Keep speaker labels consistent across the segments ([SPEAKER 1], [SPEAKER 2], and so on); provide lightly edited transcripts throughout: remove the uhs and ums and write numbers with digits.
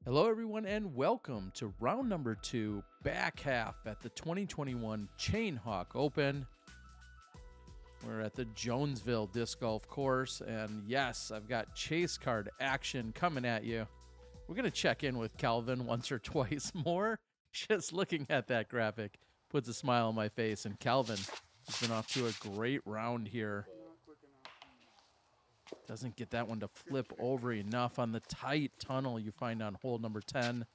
[SPEAKER 1] Hello, everyone, and welcome to round number 2, back half at the 2021 Chain Hawk Open. We're at the Jonesville Disc Golf Course, and yes, I've got chase card action coming at you. We're going to check in with Calvin once or twice more. Just looking at that graphic puts a smile on my face, and Calvin has been off to a great round here. Doesn't get that one to flip over enough on the tight tunnel you find on hole number 10.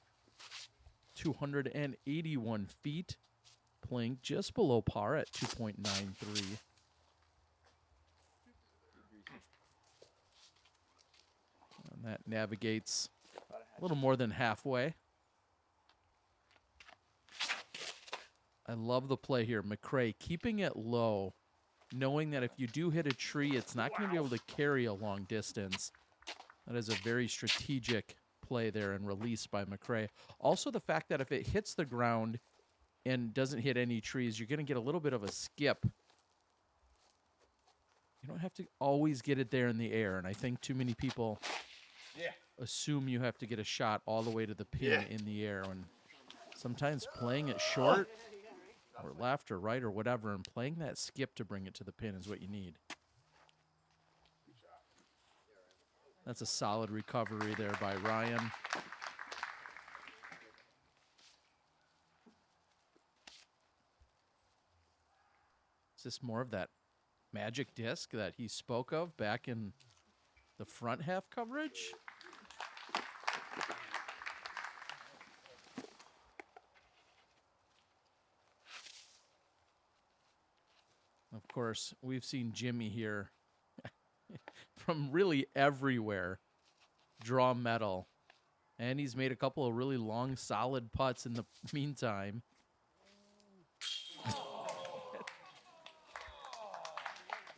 [SPEAKER 1] 281 feet, playing just below par at 2.93. And that navigates a little more than halfway. I love the play here. McCray keeping it low, knowing that if you do hit a tree, it's not going to be able to carry a long distance. That is a very strategic play there and release by McCray. Also, the fact that if it hits the ground and doesn't hit any trees, you're going to get a little bit of a skip. You don't have to always get it there in the air, and I think too many people assume you have to get a shot all the way to the pin in the air. And sometimes playing it short or left or right or whatever, and playing that skip to bring it to the pin is what you need. That's a solid recovery there by Ryan. Is this more of that magic disc that he spoke of back in the front half coverage? Of course, we've seen Jimmy here from really everywhere draw metal. And he's made a couple of really long, solid putts in the meantime.
[SPEAKER 2] I'm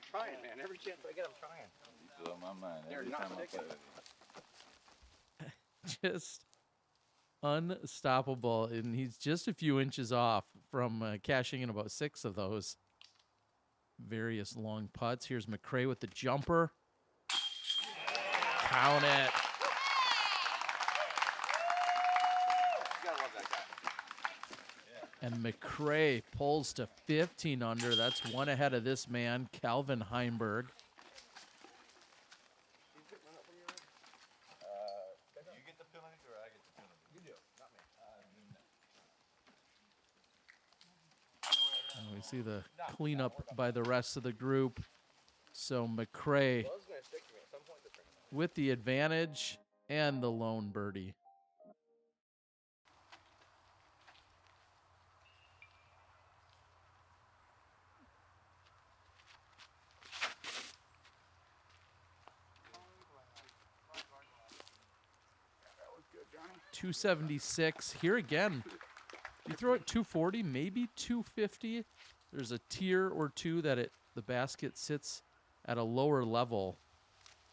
[SPEAKER 2] trying, man. Every chance I get, I'm trying.
[SPEAKER 3] You blow my mind every time I play with you.
[SPEAKER 1] Just unstoppable. And he's just a few inches off from cashing in about 6 of those various long putts. Here's McCray with the jumper. Count it.
[SPEAKER 2] You gotta love that guy.
[SPEAKER 1] And McCray pulls to 15 under. That's one ahead of this man, Calvin Heimburg.
[SPEAKER 3] You get the penalty or I get the penalty?
[SPEAKER 2] You do, not me.
[SPEAKER 1] And we see the cleanup by the rest of the group. So McCray
[SPEAKER 2] Well, it's gonna stick to me at some point.
[SPEAKER 1] with the advantage and the lone birdie.
[SPEAKER 2] That was good, Johnny.
[SPEAKER 1] 276. Here again, you throw it 240, maybe 250. There's a tier or two that the basket sits at a lower level.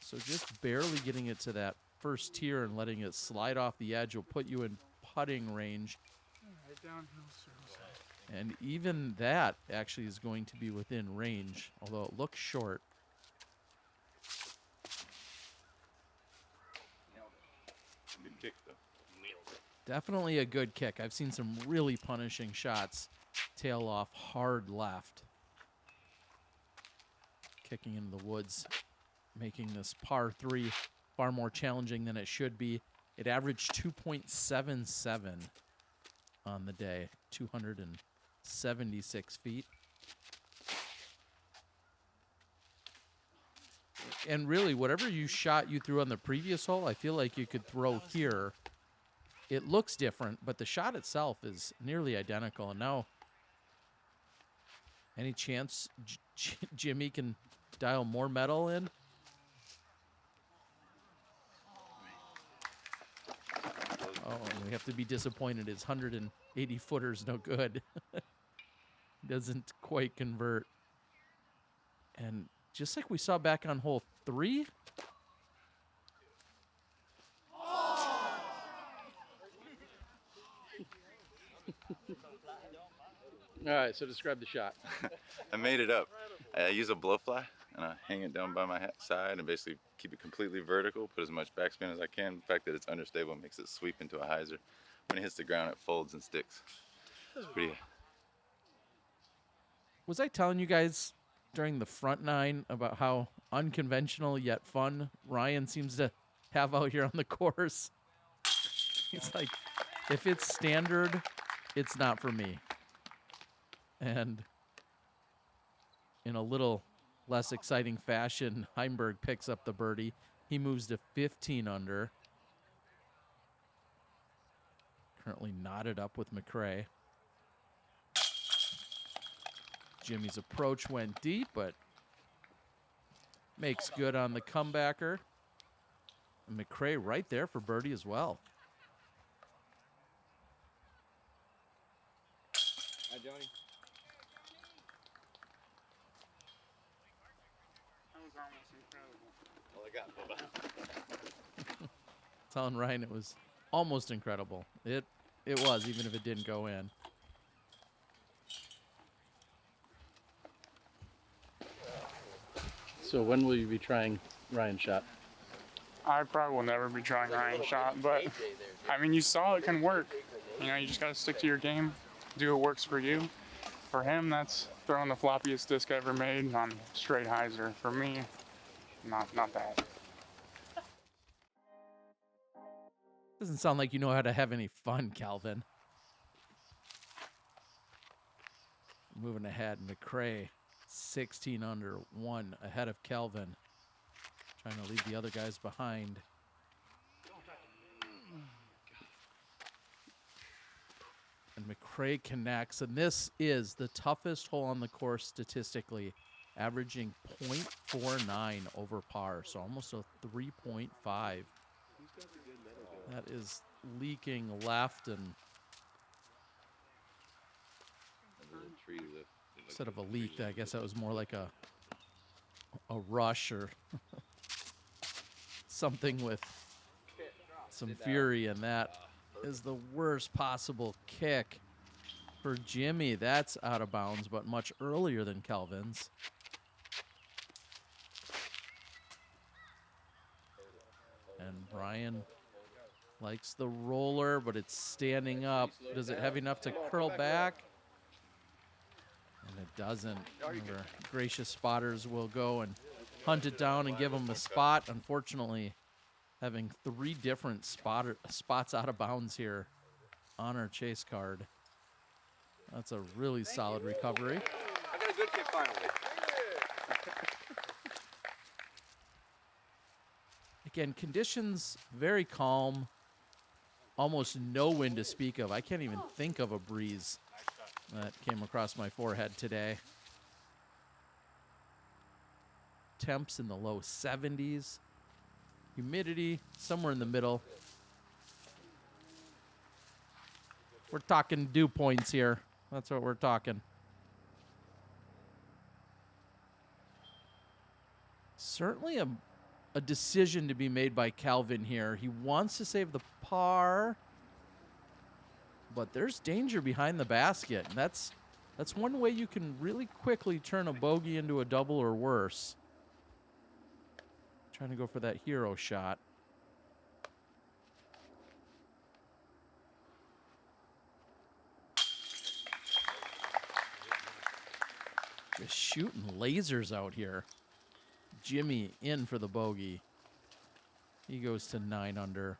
[SPEAKER 1] So just barely getting it to that first tier and letting it slide off the edge will put you in putting range.
[SPEAKER 2] Right downhill, sir.
[SPEAKER 1] And even that actually is going to be within range, although it looks short.
[SPEAKER 3] Good kick, though.
[SPEAKER 1] Definitely a good kick. I've seen some really punishing shots tail off hard left. Kicking into the woods, making this par 3 far more challenging than it should be. It averaged 2.77 on the day, 276 feet. And really, whatever you threw on the previous hole, I feel like you could throw here. It looks different, but the shot itself is nearly identical. And now, any chance Jimmy can dial more metal in? Oh, we have to be disappointed. His 180-footer's no good. Doesn't quite convert. And just like we saw back on hole 3, all right, so describe the shot.
[SPEAKER 3] I made it up. I use a blowfly. and I hang it down by my side and basically keep it completely vertical, put as much backspin as I can. The fact that it's understable makes it sweep into a hyzer. When it hits the ground, it folds and sticks. It's pretty.
[SPEAKER 1] Was I telling you guys during the front nine about how unconventional yet fun Ryan seems to have out here on the course? It's like, if it's standard, it's not for me. And in a little less exciting fashion, Heimburg picks up the birdie. He moves to 15 under. Currently knotted up with McCray. Jimmy's approach went deep, but makes good on the comebacker. And McCray right there for birdie as well.
[SPEAKER 2] Hi, Johnny. That was almost incredible.
[SPEAKER 3] All I got, Bubba.
[SPEAKER 1] Telling Ryan it was almost incredible. It was, even if it didn't go in.
[SPEAKER 4] So when will you be trying Ryan's shot?
[SPEAKER 2] I probably will never be trying Ryan's shot, but I mean, you saw it can work. You know, you just got to stick to your game, do what works for you. For him, that's throwing the floppiest disc ever made on straight hyzer. For me, not that.
[SPEAKER 1] Doesn't sound like you know how to have any fun, Calvin. Moving ahead, McCray, 16 under, 1 ahead of Calvin. Trying to leave the other guys behind. And McCray connects, and this is the toughest hole on the course statistically, averaging 0.49 over par, so almost a 3.5. That is leaking left, and instead of a leak, I guess that was more like a rush or something with some fury, and that is the worst possible kick for Jimmy. That's out of bounds, but much earlier than Calvin's. And Brian likes the roller, but it's standing up. Does it have enough to curl back? And it doesn't. Our gracious spotters will go and hunt it down and give him a spot. Unfortunately, having 3 different spots out of bounds here on our chase card. That's a really solid recovery.
[SPEAKER 5] I got a good kick finally.
[SPEAKER 1] Again, conditions very calm. Almost no wind to speak of. I can't even think of a breeze that came across my forehead today. Temps in the low 70s. Humidity somewhere in the middle. We're talking dew points here. That's what we're talking. Certainly a decision to be made by Calvin here. He wants to save the par, but there's danger behind the basket. And that's one way you can really quickly turn a bogey into a double or worse. Trying to go for that hero shot. Just shooting lasers out here. Jimmy in for the bogey. He goes to 9 under.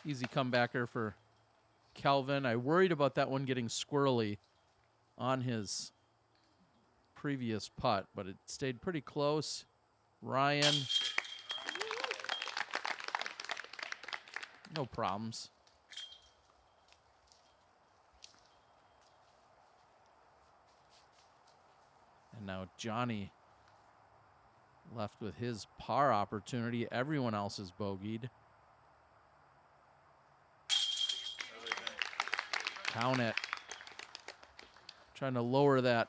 [SPEAKER 1] Easy comebacker for Calvin. I worried about that one getting squirrely on his previous putt, but it stayed pretty close. Ryan, no problems. And now Johnny left with his par opportunity. Everyone else is bogeyed. Count it. Trying to lower that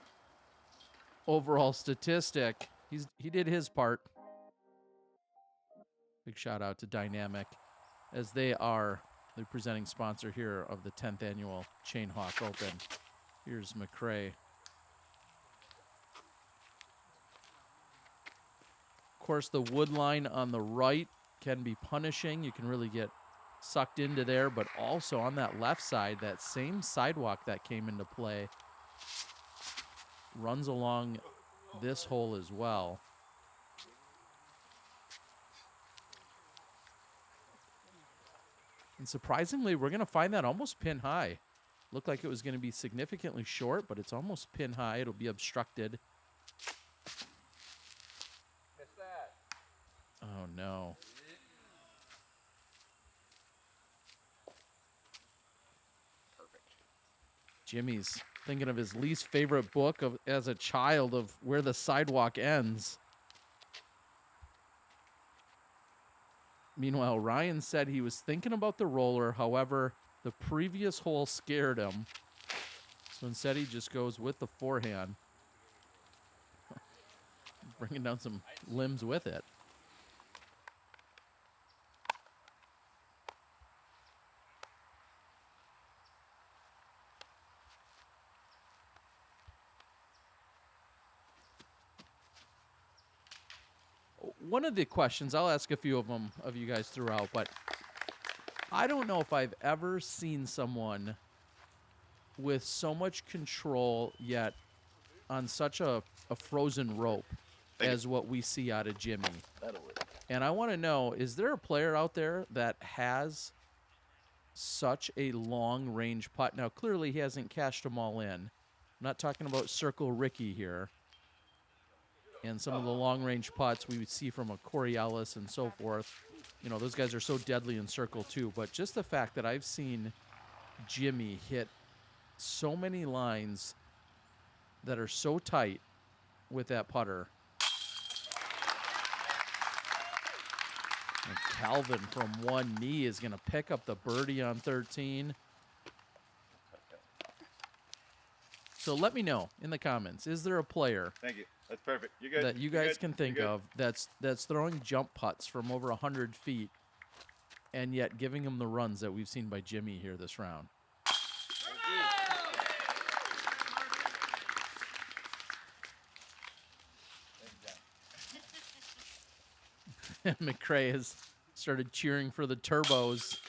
[SPEAKER 1] overall statistic. He did his part. Big shout out to Dynamic, as they are the presenting sponsor here of the 10th annual Chain Hawk Open. Here's McCray. Of course, the wood line on the right can be punishing. You can really get sucked into there, but also on that left side, that same sidewalk that came into play runs along this hole as well. And surprisingly, we're going to find that almost pin high. Looked like it was going to be significantly short, but it's almost pin high. It'll be obstructed. Oh, no. Jimmy's thinking of his least favorite book as a child of Where the Sidewalk Ends. Meanwhile, Ryan said he was thinking about the roller. However, the previous hole scared him. So instead, he just goes with the forehand. Bringing down some limbs with it. One of the questions, I'll ask a few of them of you guys throughout, but I don't know if I've ever seen someone with so much control yet on such a frozen rope as what we see out of Jimmy. And I want to know, is there a player out there that has such a long range putt? Now, clearly he hasn't cashed them all in. I'm not talking about Circle Ricky here. And some of the long-range putts we would see from a Corey Ellis and so forth. You know, those guys are so deadly in circle, too. But just the fact that I've seen Jimmy hit so many lines that are so tight with that putter. And Calvin from one knee is going to pick up the birdie on 13. So let me know in the comments, is there a player
[SPEAKER 3] Thank you. That's perfect. You're good.
[SPEAKER 1] that you guys can think of that's throwing jump putts from over 100 feet and yet giving them the runs that we've seen by Jimmy here this round? McCray has started cheering for the turbos.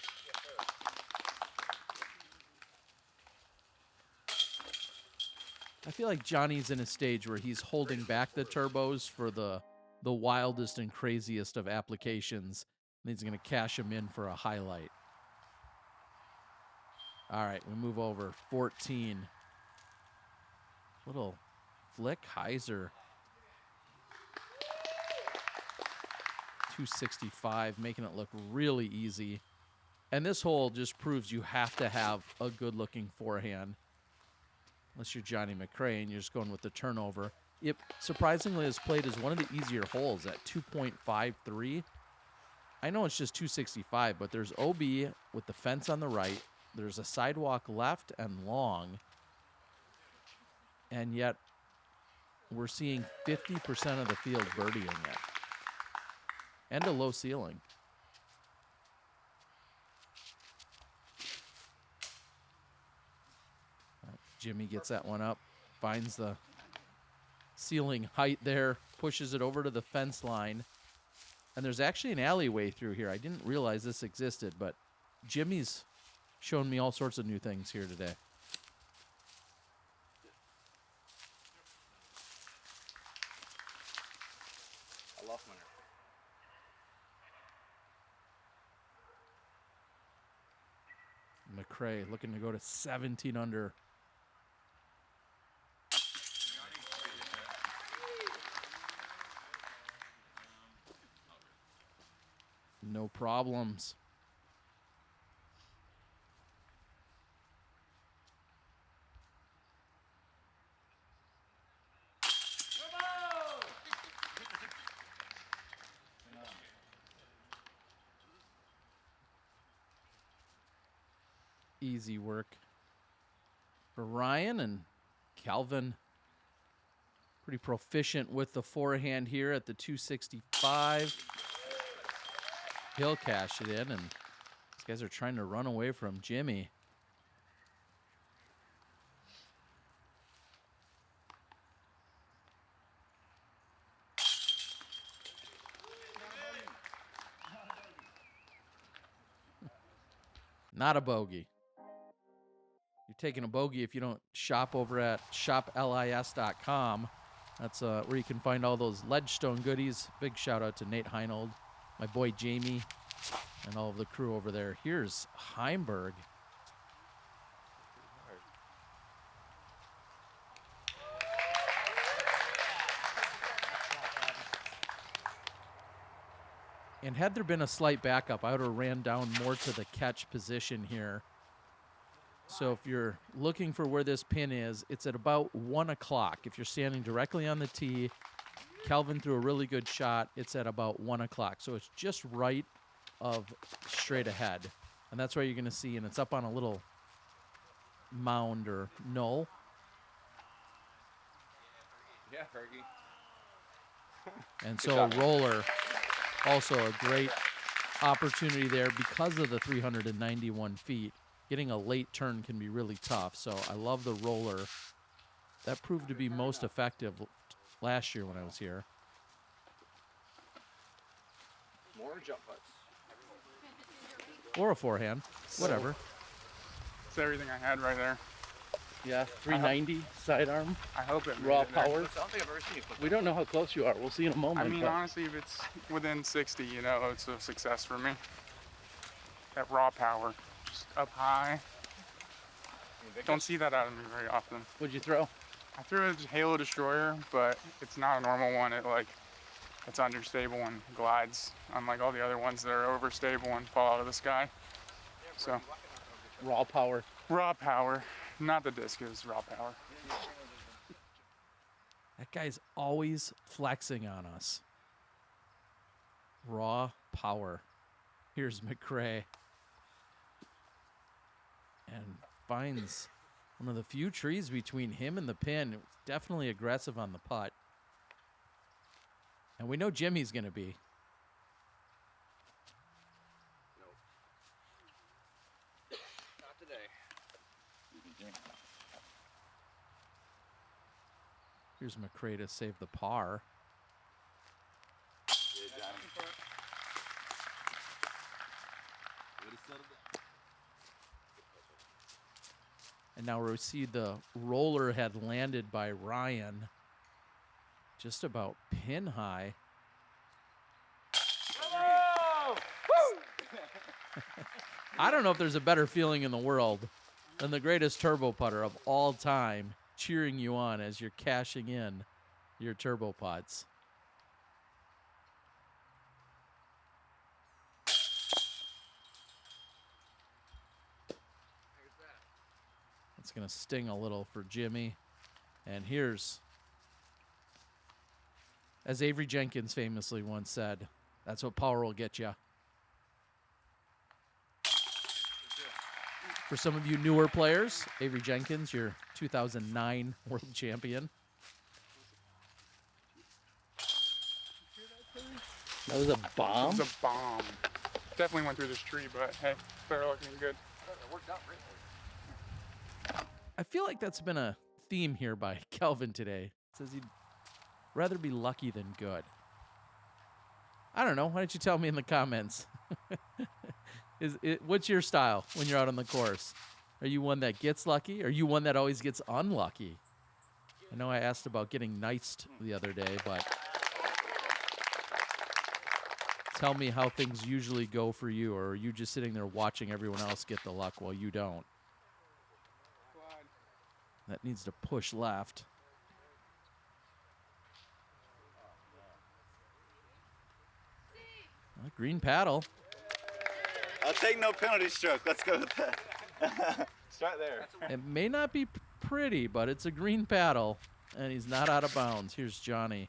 [SPEAKER 1] I feel like Johnny's in a stage where he's holding back the turbos for the wildest and craziest of applications. And he's going to cash them in for a highlight. All right, we move over. 14. Little flick, Heiser. 265, making it look really easy. And this hole just proves you have to have a good-looking forehand. Unless you're JohnE McCray and you're just going with the turnover. It surprisingly is played as one of the easier holes at 2.53. I know it's just 265, but there's OB with the fence on the right. There's a sidewalk left and long. And yet we're seeing 50% of the field birdieing it. And a low ceiling. Jimmy gets that one up, finds the ceiling height there, pushes it over to the fence line. And there's actually an alleyway through here. I didn't realize this existed, but Jimmy's shown me all sorts of new things here today.
[SPEAKER 4] I lost mine.
[SPEAKER 1] McCray looking to go to 17 under. No problems. Easy work for Ryan, and Calvin Pretty proficient with the forehand here at the 265. He'll cash it in, and these guys are trying to run away from Jimmy. Not a bogey. You're taking a bogey if you don't shop over at shoplis.com. That's where you can find all those Ledgestone goodies. Big shout out to Nate Heinold, my boy Jamie, and all of the crew over there. Here's Heimburg. And had there been a slight backup, I would have ran down more to the catch position here. So if you're looking for where this pin is, it's at about 1 o'clock. If you're standing directly on the tee, Kelvin threw a really good shot. It's at about 1 o'clock. So it's just right of straight ahead. And that's where you're going to see, and it's up on a little mound or knoll.
[SPEAKER 3] Yeah, Fergie.
[SPEAKER 1] And so a roller, also a great opportunity there because of the 391 feet. Getting a late turn can be really tough, so I love the roller. That proved to be most effective last year when I was here.
[SPEAKER 5] More jump putts.
[SPEAKER 1] Or a forehand, whatever.
[SPEAKER 2] It's everything I had right there.
[SPEAKER 4] Yeah, 390 sidearm,
[SPEAKER 2] I hope it made
[SPEAKER 4] raw
[SPEAKER 2] it there.
[SPEAKER 4] power.
[SPEAKER 5] I don't think I've ever seen you put
[SPEAKER 4] We don't know how close you are. We'll see in a moment.
[SPEAKER 2] I mean,
[SPEAKER 4] but
[SPEAKER 2] honestly, if it's within 60, you know, it's a success for me. That raw power, just up high. Don't see that out of me very often.
[SPEAKER 4] what'd you throw?
[SPEAKER 2] I threw a Halo Destroyer, but it's not a normal one. It's understable and glides, unlike all the other ones that are overstable and fall out of the sky. So,
[SPEAKER 4] Raw power.
[SPEAKER 2] raw power, not the disc, it's raw power.
[SPEAKER 1] That guy's always flexing on us. Raw power. Here's McCray. And finds one of the few trees between him and the pin. It was definitely aggressive on the putt. And we know Jimmy's going to be.
[SPEAKER 5] not today.
[SPEAKER 1] Here's McCray to save the par. And now we see the roller had landed by Ryan. Just about pin high. I don't know if there's a better feeling in the world than the greatest turbo putter of all time cheering you on as you're cashing in your turbo putts. It's going to sting a little for Jimmy. And here's, as Avery Jenkins famously once said, that's what power will get you. For some of you newer players, Avery Jenkins, your 2009 world champion.
[SPEAKER 4] That was a
[SPEAKER 2] It
[SPEAKER 4] bomb.
[SPEAKER 2] was a bomb. Definitely went through this tree, but hey, better looking good.
[SPEAKER 5] It worked out great.
[SPEAKER 1] I feel like that's been a theme here by Kelvin today. It says he'd rather be lucky than good. I don't know. Why don't you tell me in the comments? What's your style when you're out on the course? Are you one that gets lucky? Or are you one that always gets unlucky? I know I asked about getting niced the other day, but tell me how things usually go for you. Or are you just sitting there watching everyone else get the luck while you don't? That needs to push left. Green paddle.
[SPEAKER 3] I'll take no penalty stroke. Let's go with that. Start there.
[SPEAKER 1] It may not be pretty, but it's a green paddle, and he's not out of bounds. Here's Johnny.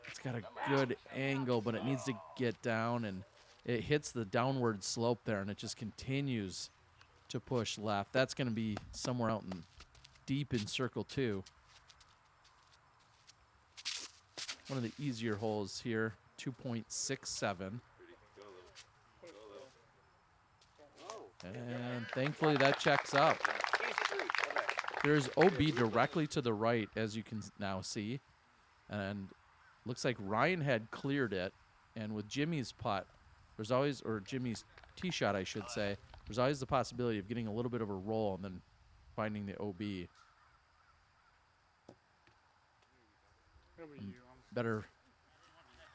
[SPEAKER 1] It's got a good angle, but it needs to get down, and it hits the downward slope there, and it just continues to push left. That's going to be somewhere out in deep in circle 2. one of the easier holes here, 2.67. And thankfully that checks out. There's OB directly to the right, as you can now see. And looks like Ryan had cleared it. And with Jimmy's putt, there's always, or Jimmy's tee shot, I should say, there's always the possibility of getting a little bit of a roll and then finding the OB. Better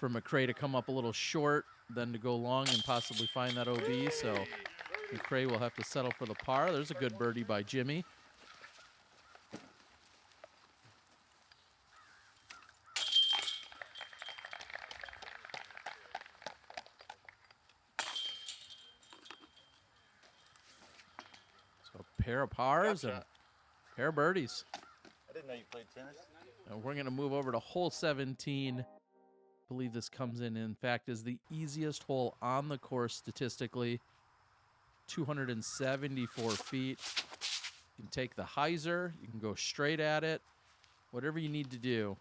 [SPEAKER 1] for McCray to come up a little short than to go long and possibly find that OB. So McCray will have to settle for the par. There's a good birdie by Jimmy. So a pair of pars and a pair of birdies.
[SPEAKER 3] I didn't know you played tennis.
[SPEAKER 1] And we're going to move over to hole 17. I believe this comes in fact, is the easiest hole on the course statistically. 274 feet. You can take the hyzer. You can go straight at it. Whatever you need to do.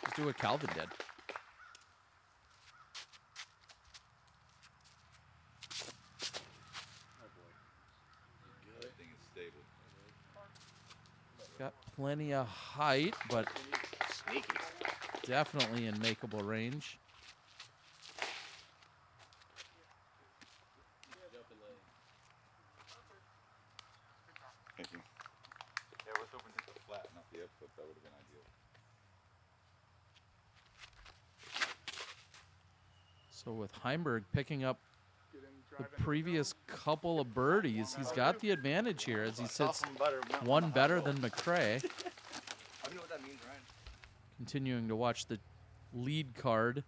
[SPEAKER 1] Just do what Calvin did.
[SPEAKER 3] Everything is stable.
[SPEAKER 1] Got plenty of height, but definitely in makeable range.
[SPEAKER 3] Thank you. Yeah, we're hoping to hit the flat, not the upflip. That would have been ideal.
[SPEAKER 1] So with Heimburg picking up the previous couple of birdies, he's got the advantage here as he sits one better than McCray.
[SPEAKER 5] I don't know what that means, Ryan.
[SPEAKER 1] Continuing to watch the lead card.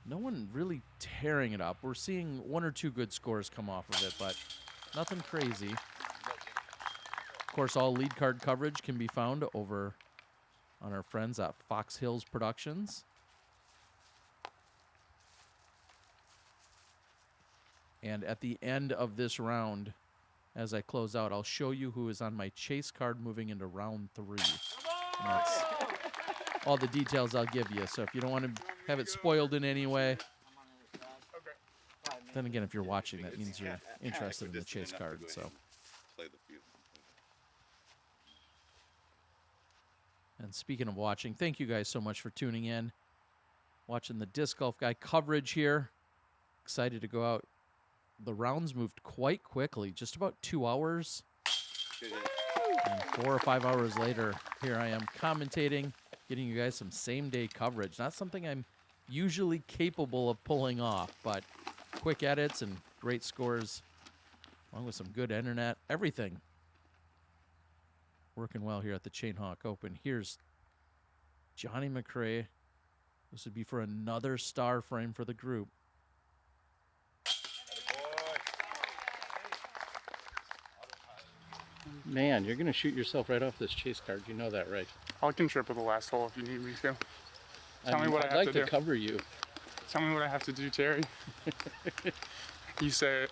[SPEAKER 1] No one really tearing it up. We're seeing one or two good scores come off of it, but nothing crazy. Of course, all lead card coverage can be found over on our friends at Fox Hills Productions. And at the end of this round, as I close out, I'll show you who is on my chase card moving into round 3. And that's all the details I'll give you. So if you don't want to have it spoiled in any way, then again, if you're watching, that means you're interested in the chase card. So.
[SPEAKER 3] Play the field.
[SPEAKER 1] And speaking of watching, thank you guys so much for tuning in. Watching the Disc Golf Guy coverage here. Excited to go out. The rounds moved quite quickly, just about 2 hours. And 4 or 5 hours later, here I am commentating, getting you guys some same-day coverage. Not something I'm usually capable of pulling off, but quick edits and great scores, along with some good internet, everything working well here at the Chain Hawk Open. Here's JohnE McCray. This would be for another star frame for the group.
[SPEAKER 4] Man, you're going to shoot yourself right off this chase card. You know that, right?
[SPEAKER 2] I can trip at the last hole if you need me to. Tell me what I
[SPEAKER 4] I'd
[SPEAKER 2] have
[SPEAKER 4] like
[SPEAKER 2] to do.
[SPEAKER 4] cover you.
[SPEAKER 2] Tell me what I have to do, Terry. You say it.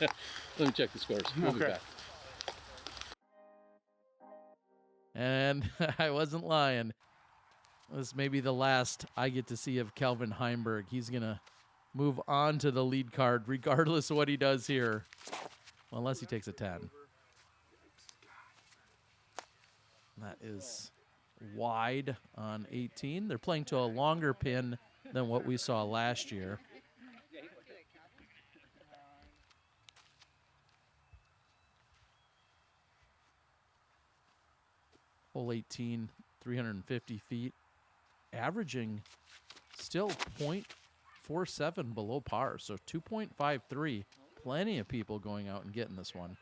[SPEAKER 4] Let me check the scores. We'll be
[SPEAKER 2] Okay.
[SPEAKER 4] back.
[SPEAKER 1] And I wasn't lying. This may be the last I get to see of Kelvin Heimburg. He's going to move on to the lead card regardless of what he does here. Well, unless he takes a 10. That is wide on 18. They're playing to a longer pin than what we saw last year. Hole 18, 350 feet. Averaging still .47 below par, so 2.53. Plenty of people going out and getting this one.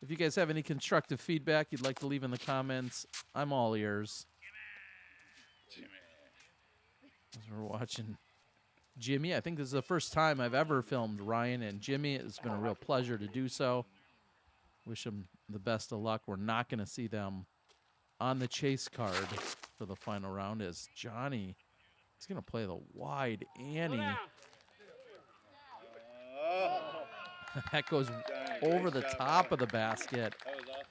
[SPEAKER 1] If you guys have any constructive feedback you'd like to leave in the comments, I'm all ears. As we're watching Jimmy, I think this is the first time I've ever filmed Ryan and Jimmy. It's been a real pleasure to do so. Wish them the best of luck. We're not going to see them on the chase card for the final round as JohnE He's going to play the wide Annie. That goes over the top of the basket.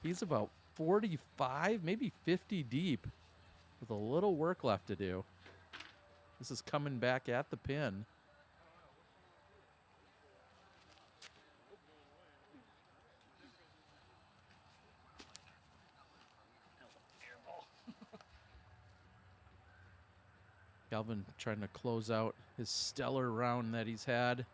[SPEAKER 1] He's about 45, maybe 50 deep with a little work left to do. This is coming back at the pin. Calvin trying to close out his stellar round that he's had.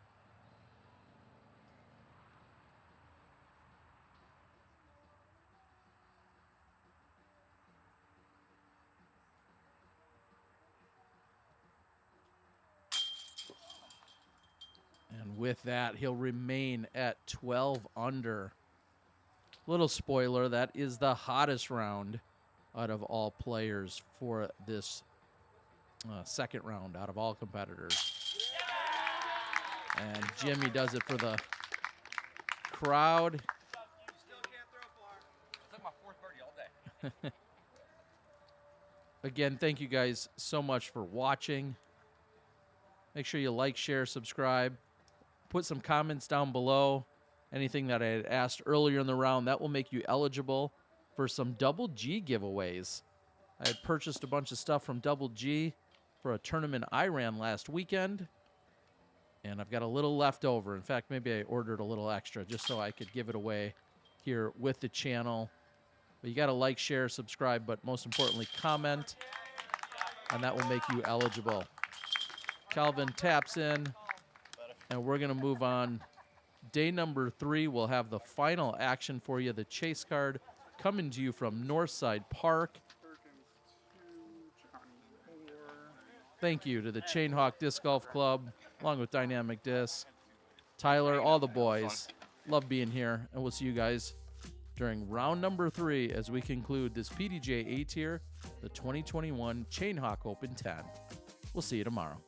[SPEAKER 1] And with that, he'll remain at 12 under. Little spoiler, that is the hottest round out of all players for this second round out of all competitors. And Jimmy does it for the crowd.
[SPEAKER 5] Still can't throw far. It's like my fourth birdie all day.
[SPEAKER 1] Again, thank you guys so much for watching. Make sure you like, share, subscribe. Put some comments down below. Anything that I had asked earlier in the round, that will make you eligible for some Double G giveaways. I had purchased a bunch of stuff from Double G for a tournament I ran last weekend, and I've got a little left over. In fact, maybe I ordered a little extra just so I could give it away here with the channel. But you got to like, share, subscribe, but most importantly, comment, and that will make you eligible. Calvin taps in, and we're going to move on. Day number 3, we'll have the final action for you, the chase card, coming to you from Northside Park.
[SPEAKER 2] Perkins 2, Johnny 4.
[SPEAKER 1] Thank you to the Chain Hawk Disc Golf Club, along with Dynamic Disc, Tyler, all the boys. Love being here, and we'll see you guys during round number 3 as we conclude this PDGA A-Tier, the 2021 Chain Hawk Open 10. We'll see you tomorrow.